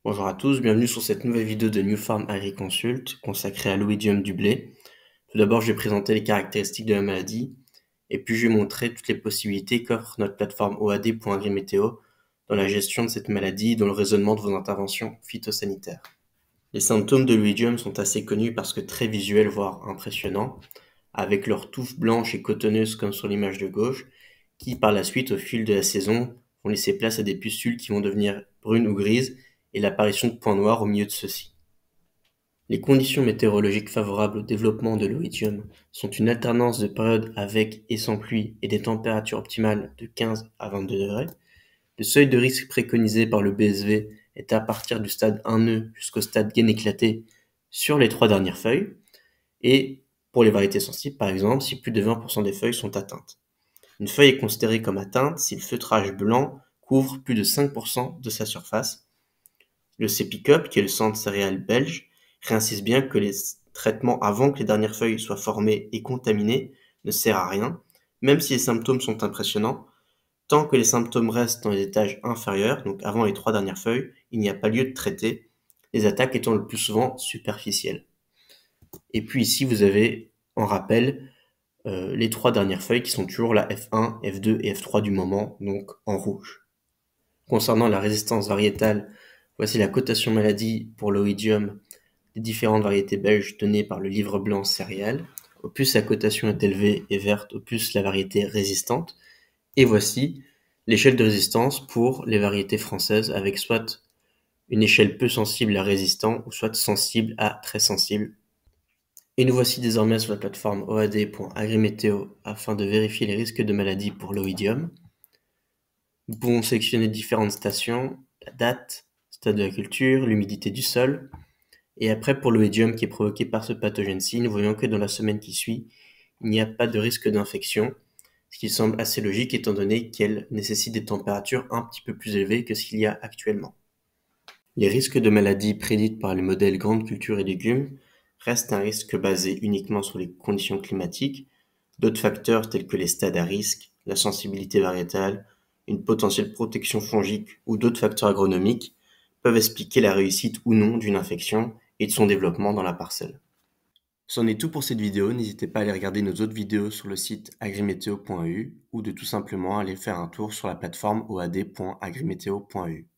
Bonjour à tous, bienvenue sur cette nouvelle vidéo de New Farm AgriConsult consacrée à l'oïdium du blé. Tout d'abord, je vais présenter les caractéristiques de la maladie et puis je vais montrer toutes les possibilités qu'offre notre plateforme OAD.agrimétéo dans la gestion de cette maladie et dans le raisonnement de vos interventions phytosanitaires. Les symptômes de l'oïdium sont assez connus parce que très visuels, voire impressionnants, avec leurs touffes blanches et cotonneuses comme sur l'image de gauche, qui par la suite, au fil de la saison, vont laisser place à des pustules qui vont devenir brunes ou grises et l'apparition de points noirs au milieu de ceux-ci. Les conditions météorologiques favorables au développement de l'oïdium sont une alternance de périodes avec et sans pluie et des températures optimales de 15 à 22 degrés. Le seuil de risque préconisé par le BSV est à partir du stade 1E jusqu'au stade gaine éclaté sur les 3 dernières feuilles, et pour les variétés sensibles par exemple, si plus de 20% des feuilles sont atteintes. Une feuille est considérée comme atteinte si le feutrage blanc couvre plus de 5% de sa surface. Le CEPICOP, qui est le centre céréales belge, réinsiste bien que les traitements avant que les dernières feuilles soient formées et contaminées ne sert à rien, même si les symptômes sont impressionnants. Tant que les symptômes restent dans les étages inférieurs, donc avant les 3 dernières feuilles, il n'y a pas lieu de traiter, les attaques étant le plus souvent superficielles. Et puis ici, vous avez en rappel les 3 dernières feuilles qui sont toujours la F1, F2 et F3 du moment, donc en rouge. Concernant la résistance variétale, voici la cotation maladie pour l'oïdium des différentes variétés belges données par le livre blanc céréales. Au plus la cotation est élevée et verte, au plus la variété résistante. Et voici l'échelle de résistance pour les variétés françaises avec soit une échelle peu sensible à résistant ou soit sensible à très sensible. Et nous voici désormais sur la plateforme OAD.agrimétéo afin de vérifier les risques de maladie pour l'oïdium. Nous pouvons sélectionner différentes stations, la date, stade de la culture, l'humidité du sol. Et après, pour l'oïdium qui est provoqué par ce pathogène-ci, nous voyons que dans la semaine qui suit, il n'y a pas de risque d'infection, ce qui semble assez logique étant donné qu'elle nécessite des températures un petit peu plus élevées que ce qu'il y a actuellement. Les risques de maladies prédites par les modèles grandes cultures et légumes restent un risque basé uniquement sur les conditions climatiques. D'autres facteurs tels que les stades à risque, la sensibilité variétale, une potentielle protection fongique ou d'autres facteurs agronomiques peuvent expliquer la réussite ou non d'une infection et de son développement dans la parcelle. C'en est tout pour cette vidéo, n'hésitez pas à aller regarder nos autres vidéos sur le site agrimeteo.eu ou de tout simplement aller faire un tour sur la plateforme oad.agrimeteo.eu.